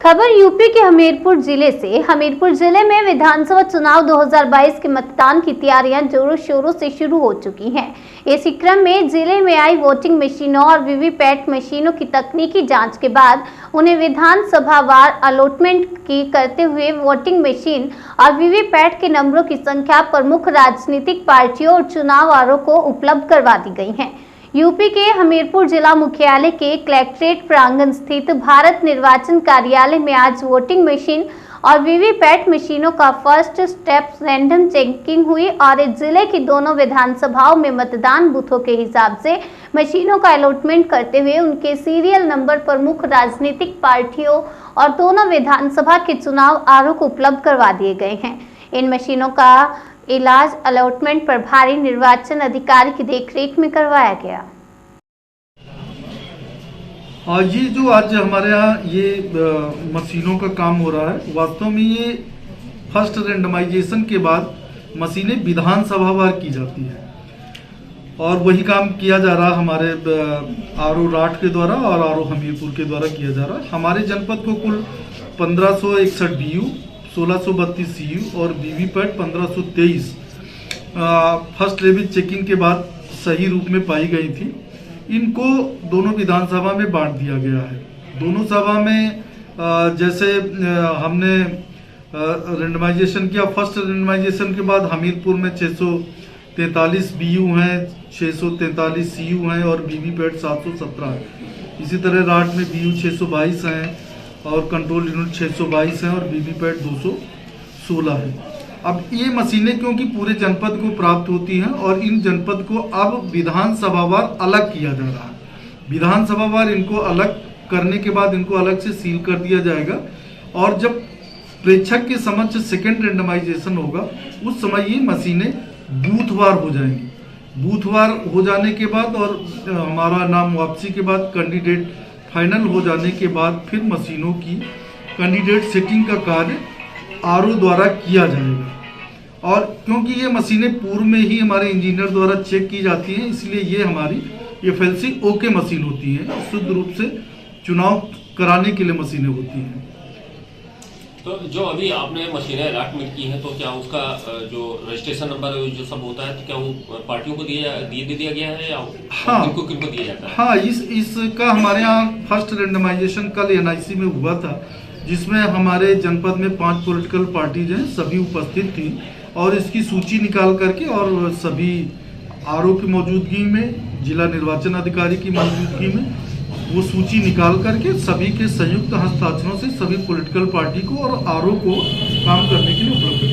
खबर यूपी के हमीरपुर जिले से। हमीरपुर जिले में विधानसभा चुनाव 2022 के मतदान की तैयारियां जोरों शोरों से शुरू हो चुकी हैं। इसी क्रम में जिले में आई वोटिंग मशीनों और वीवीपैट मशीनों की तकनीकी जांच के बाद उन्हें विधानसभावार अलॉटमेंट की करते हुए वोटिंग मशीन और वीवीपैट के नंबरों की संख्या प्रमुख राजनीतिक पार्टियों और चुनाव आयोग को उपलब्ध करवा दी गई है। यूपी के हमीरपुर जिला मुख्यालय के कलेक्ट्रेट प्रांगण स्थित भारत निर्वाचन कार्यालय में आज वोटिंग मशीन और वीवीपैट मशीनों का फर्स्ट स्टेप रैंडम चेकिंग हुई और जिले की दोनों विधानसभाओं में मतदान बूथों के हिसाब से मशीनों का अलॉटमेंट करते हुए उनके सीरियल नंबर प्रमुख राजनीतिक पार्टियों और दोनों विधानसभा के चुनाव आयोग को उपलब्ध करवा दिए गए हैं। इन मशीनों का इलाज अलॉटमेंट प्रभारी निर्वाचन अधिकारी की देखरेख में करवाया गया। ये जो आज हमारे यहाँ ये मशीनों का काम हो रहा है, वास्तव में ये फर्स्ट रेंडमाइजेशन के बाद मशीनें विधानसभावार की जाती है और वही काम किया जा रहा हमारे आरओ राठ के द्वारा और आरओ हमीरपुर के द्वारा किया जा रहा है। हमारे जनपद को कुल 1561 बीयू, 1632 सीयू और वीवीपैट 1523 फर्स्ट लेवल चेकिंग के बाद सही रूप में पाई गई थी। इनको दोनों विधानसभा में बांट दिया गया है। दोनों सभा में जैसे हमने रेंडमाइजेशन किया, फर्स्ट रेंडमाइजेशन के बाद हमीरपुर में 643 बीयू हैं, 643 सीयू हैं और वीवीपैट 717 है। इसी तरह राठ में बीयू 622 हैं और कंट्रोल यूनिट 622 है और वीवीपैट 216 है। अब ये मशीनें क्योंकि पूरे जनपद को प्राप्त होती हैं और इन जनपद को अब विधानसभावार अलग किया जा रहा है। विधानसभावार इनको अलग करने के बाद इनको अलग से सील कर दिया जाएगा और जब प्रेक्षक के समक्ष सेकेंड रेंडमाइजेशन होगा उस समय ये मशीनें बूथवार हो जाएंगी। बूथवार हो जाने के बाद और हमारा नाम वापसी के बाद कैंडिडेट फाइनल हो जाने के बाद फिर मशीनों की कैंडिडेट सेटिंग का कार्य आरओ द्वारा किया जाएगा। और क्योंकि ये मशीनें पूर्व में ही हमारे इंजीनियर द्वारा चेक की जाती हैं, इसलिए ये हमारी FLC ओके मशीन होती है, शुद्ध रूप से चुनाव कराने के लिए मशीनें होती हैं। तो जो अभी आपने मशीनें अलॉटमेंट की हैं, तो क्या उसका जो रजिस्ट्रेशन नंबर जो सब होता है, तो क्या वो पार्टियों को दिया गया है या किनको दिया जाता है? हाँ, इसका हमारे यहाँ फर्स्ट रेंडमाइजेशन कल NIC में हुआ था, जिसमें हमारे जनपद में 5 पॉलिटिकल पार्टीज हैं, सभी उपस्थित थी और इसकी सूची निकाल करके और सभी आरओ की मौजूदगी में, जिला निर्वाचन अधिकारी की मौजूदगी में वो सूची निकाल करके सभी के संयुक्त हस्ताक्षरों से सभी पॉलिटिकल पार्टी को और आरओ को काम करने के लिए उपलब्ध